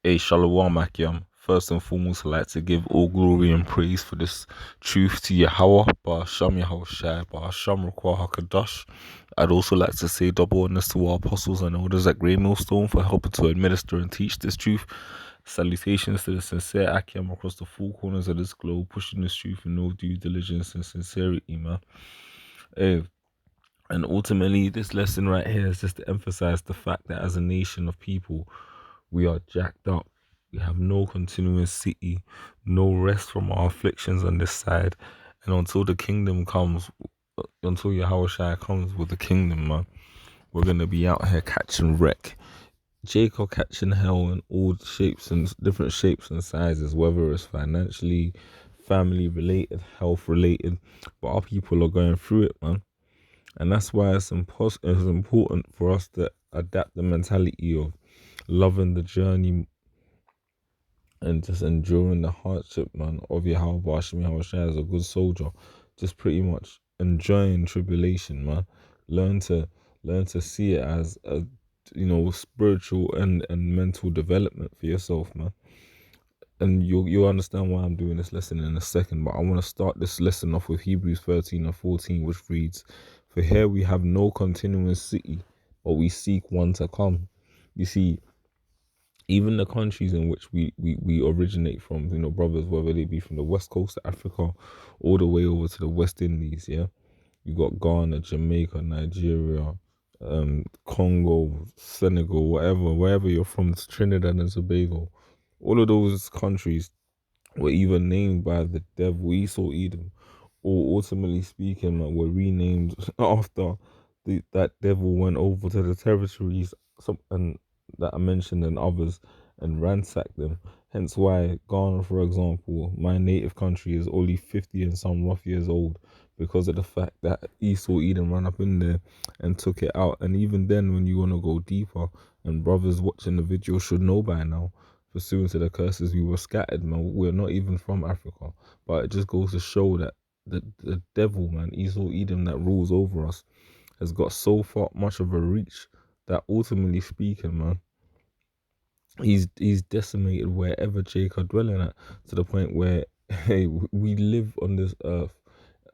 A Shalom Akim. First and foremost, I'd like to give all glory and praise for this truth to Yahweh, Ba'asham Yahushai, Ba'asham Rukwah HaKadosh. I'd also like to say double honors to our apostles and elders at Grey Millstone for helping to administer and teach this truth. Salutations to the sincere Akim across the four corners of this globe, pushing this truth with no due diligence and sincerity, man. Hey, and ultimately, this lesson right here is just to emphasize the fact that as a nation of people, we are jacked up. We have no continuous city, no rest from our afflictions on this side. And until the kingdom comes, until Yahushua comes with the kingdom, man, we're going to be out here catching wreck. Jacob catching hell in all shapes and different shapes and sizes, whether it's financially, family related, health related. But our people are going through it, man. And that's why it's important for us to adapt the mentality of loving the journey and just enduring the hardship, man, of Yahweh Bashim Yahushua as a good soldier. Just pretty much enjoying tribulation, man. Learn to see it as a spiritual and mental development for yourself, man. And you'll understand why I'm doing this lesson in a second, but I want to start this lesson off with Hebrews 13 and 14, which reads, "For here we have no continuous city, but we seek one to come." You see, even the countries in which we originate from, brothers, whether they be from the west coast of Africa all the way over to the West Indies, yeah? You got Ghana, Jamaica, Nigeria, Congo, Senegal, wherever you're from, Trinidad and Tobago. All of those countries were either named by the devil, Esau, Edom, or ultimately speaking, were renamed after that devil went over to the territories and that I mentioned and others and ransacked them. Hence why Ghana, for example, my native country, is only 50 and some rough years old because of the fact that Esau Edom ran up in there and took it out. And even then, when you want to go deeper, and brothers watching the video should know by now, pursuant to the curses, we were scattered, man. We're not even from Africa. But it just goes to show that the devil, man, Esau Edom, that rules over us, has got so far much of a reach that ultimately speaking, man, he's decimated wherever Jacob dwelling at, to the point where, hey, we live on this earth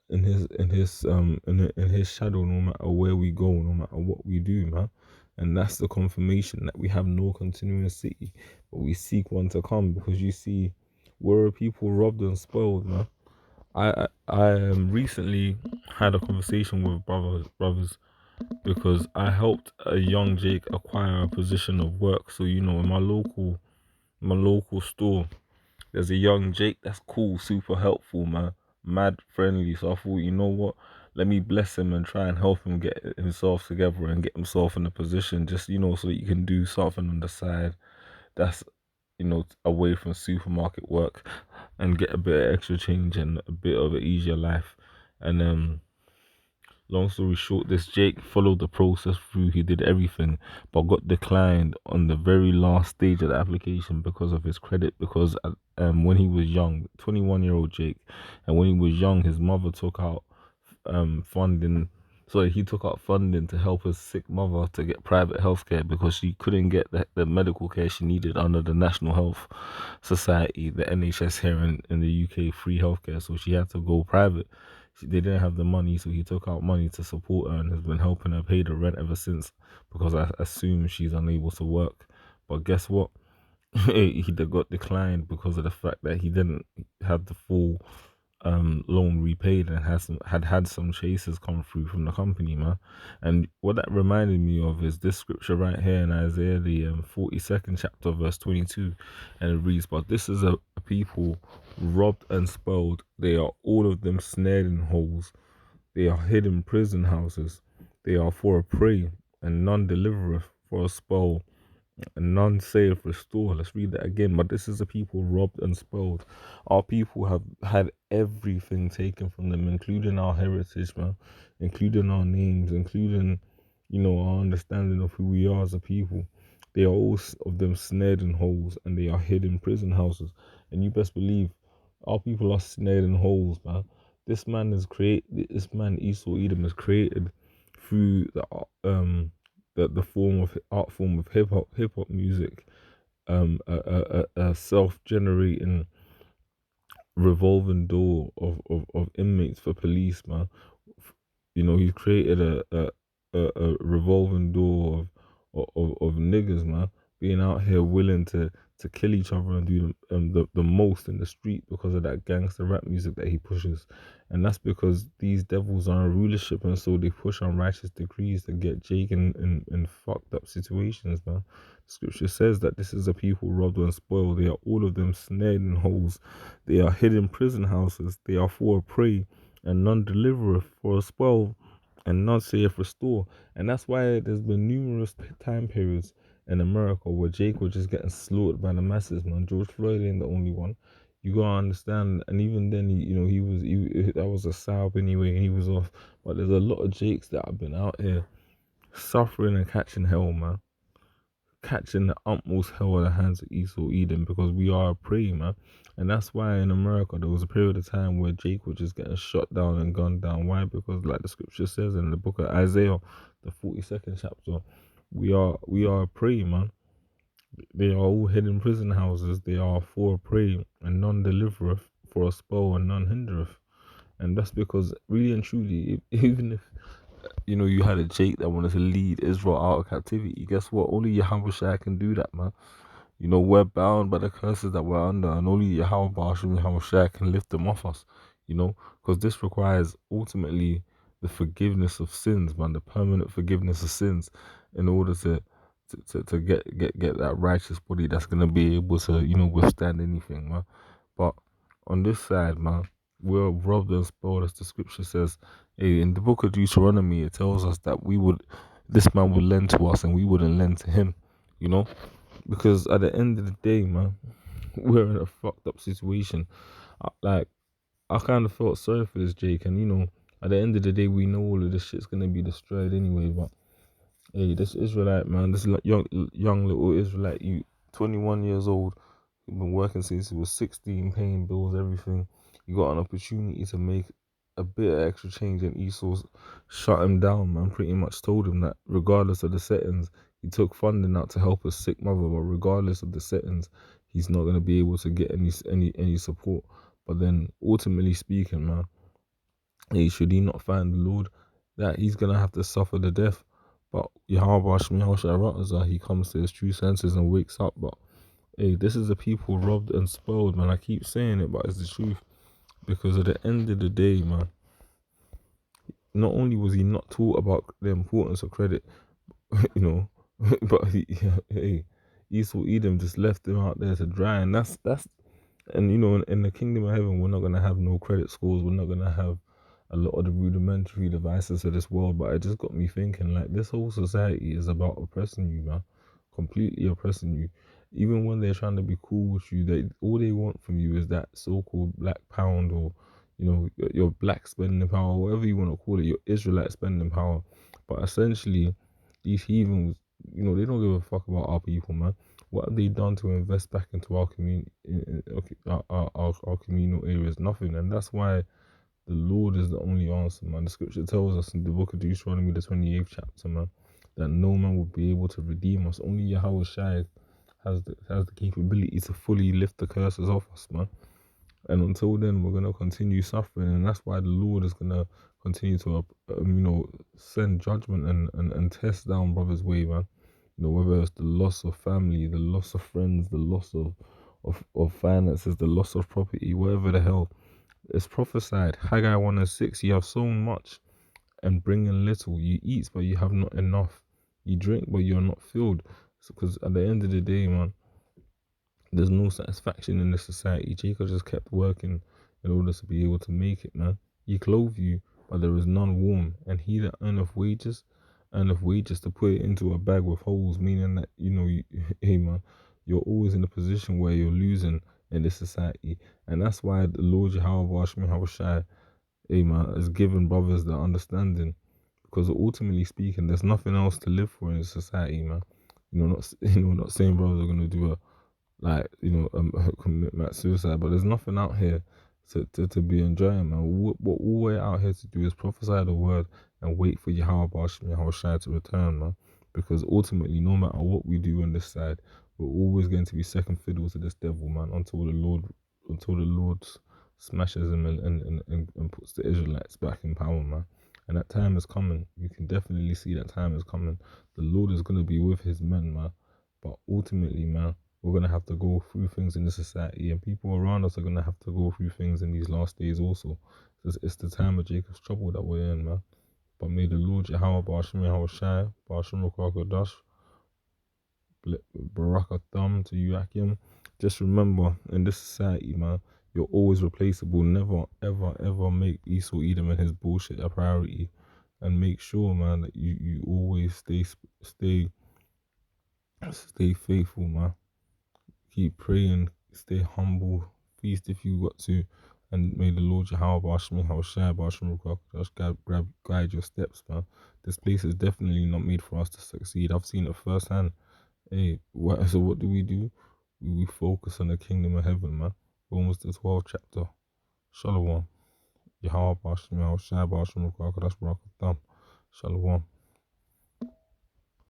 in his shadow, no matter where we go, no matter what we do, man. And that's the confirmation that we have no continuous city, but we seek one to come. Because you see, we're a people robbed and spoiled, man. I recently had a conversation with brothers because I helped a young Jake acquire a position of work. So in my local store, there's a young Jake that's cool, super helpful, man, mad friendly. So I thought, you know what, let me bless him and try and help him get himself together and get himself in a position, just so that he can do something on the side that's away from supermarket work and get a bit of extra change and a bit of an easier life. And long story short, this Jake followed the process through. He did everything, but got declined on the very last stage of the application because of his credit. Because when he was young, 21-year-old Jake, and when he was young, his mother took out funding. So he took out funding to help his sick mother to get private healthcare because she couldn't get the medical care she needed under the National Health Society, the NHS here in the UK, free healthcare. So she had to go private. They didn't have the money, so he took out money to support her and has been helping her pay the rent ever since, because I assume she's unable to work. But guess what? He got declined because of the fact that he didn't have the full loan repaid and had some chases come through from the company, man. And what that reminded me of is this scripture right here in Isaiah, the 42nd chapter, verse 22, and it reads, "But this is a people robbed and spoiled. They are all of them snared in holes. They are hid in prison houses. They are for a prey, and none delivereth, for a spoil, and none saith restore." Let's read that again. "But this is a people robbed and spoiled." Our people have had everything taken from them, including our heritage, man, including our names, including, our understanding of who we are as a people. They are all of them snared in holes, and they are hid in prison houses. And you best believe our people are snared in holes, man. This man Esau Edom is created through the art form of hip hop music, a self-generating revolving door of inmates for police, man. He's created a revolving door of niggas, man, being out here willing to kill each other and do the most in the street because of that gangster rap music that he pushes. And that's because these devils are in rulership, and so they push unrighteous decrees to get Jake in fucked up situations, man. Scripture says that this is a people robbed and spoiled. They are all of them snared in holes. They are hid in prison houses. They are for a prey, and none delivereth, for a spoil, and none saith restore. And that's why there's been numerous time periods in America where Jake was just getting slaughtered by the masses, man. George Floyd ain't the only one. You gotta understand, and even then, that was a sob anyway, and he was off. But there's a lot of Jakes that have been out here suffering and catching hell, man, catching the utmost hell at the hands of Esau Edom, because we are a prey, man. And that's why in America there was a period of time where Jake was just getting shot down and gunned down. Why? Because like the scripture says in the book of Isaiah, the 42nd chapter, we are a prey, man. They are all hid in prison houses. They are for a prey, and none delivereth, for a spoil, and none hindereth. And that's because really and truly, even if you had a Jake that wanted to lead Israel out of captivity, guess what? Only Yahweh Shai can do that, man. We're bound by the curses that we're under, and only Yahweh Ba'ashim Yahweh Shai can lift them off us, because this requires ultimately the forgiveness of sins, man, the permanent forgiveness of sins, in order to get that righteous body that's going to be able to, withstand anything, man. But on this side, man, we're robbed and spoiled, as the scripture says. Hey, in the book of Deuteronomy, it tells us that this man would lend to us and we wouldn't lend to him, you know? Because at the end of the day, man, we're in a fucked up situation. Like, I kind of felt sorry for this Jake, and at the end of the day, we know all of this shit's gonna be destroyed anyway. But hey, this Israelite man, this young little Israelite, 21 years old, been working since he was 16, paying bills, everything. You got an opportunity to make a bit of extra change, and Esau's shut him down, man. Pretty much told him that regardless of the settings, he took funding out to help a sick mother, but regardless of the settings, he's not gonna be able to get any support. But then ultimately speaking, man, hey, should he not find the Lord, that he's gonna have to suffer the death. But Yahweh he comes to his true senses and wakes up. But hey, this is the people robbed and spoiled, man. I keep saying it, but it's the truth. Because at the end of the day, man, not only was he not taught about the importance of credit, you know, but hey, Esau Edom just left him out there to dry, and that's and in the kingdom of heaven, we're not gonna have no credit scores. We're not gonna have a lot of the rudimentary devices of this world. But it just got me thinking, like, this whole society is about oppressing you, man, completely oppressing you. Even when they're trying to be cool with you, all they want from you is that so-called black pound, or your black spending power, whatever you want to call it, your Israelite spending power. But essentially, these heathens, they don't give a fuck about our people, man. What have they done to invest back into our community, our communal areas? Nothing. And that's why the Lord is the only answer, man. The scripture tells us in the book of Deuteronomy, the 28th chapter, man, that no man will be able to redeem us. Only Yahweh Shai has the capability to fully lift the curses off us, man. And until then, we're gonna continue suffering, and that's why the Lord is gonna continue to, send judgment and test down brothers' way, man. Whether it's the loss of family, the loss of friends, the loss of finances, the loss of property, whatever the hell. It's prophesied. Haggai 1:6. You have sown much and bring in little. You eat, but you have not enough. You drink, but you are not filled. Because at the end of the day, man, there's no satisfaction in this society. Jacob just kept working in order to be able to make it, man. He clothe you, but there is none warm. And he that earneth wages to put it into a bag with holes, meaning that, hey, man, you're always in a position where you're losing in this society. And that's why the Lord Jehovah Shai, hey, man, has given brothers the understanding. Because ultimately speaking, there's nothing else to live for in this society, man. Not saying brothers are going to do commit mass suicide, but there's nothing out here to be enjoying, man. What all we're out here to do is prophesy the word and wait for Yahweh Bashim Yahweh Shai to return, man. Because ultimately, no matter what we do on this side, we're always going to be second fiddle to this devil, man, until the Lord smashes him and puts the Israelites back in power, man. And that time is coming. You can definitely see that time is coming. The Lord is gonna be with his men, man. But ultimately, man, we're gonna have to go through things in the society, and people around us are gonna have to go through things in these last days also. It's the time of Jacob's trouble that we're in, man. But may the Lord Yahweh Ba'ashim Yahweh Shai, Ba'ashim Rukwakadash, Barakatham to you, Akim. Just remember, in this society, man, you're always replaceable. Never, ever, ever make Esau Edom and his bullshit a priority. And make sure, man, that you always stay faithful, man. Keep praying, stay humble, feast if you got to, and may the Lord Yahweh Bashmi Hawashai Bashmi just guide your steps, man. This place is definitely not made for us to succeed. I've seen it firsthand. Hey, so what do? We focus on the kingdom of heaven, man. Romans the 12th chapter. Shalom. Yahweh Bashmi Hawashai Bashmi Shalom.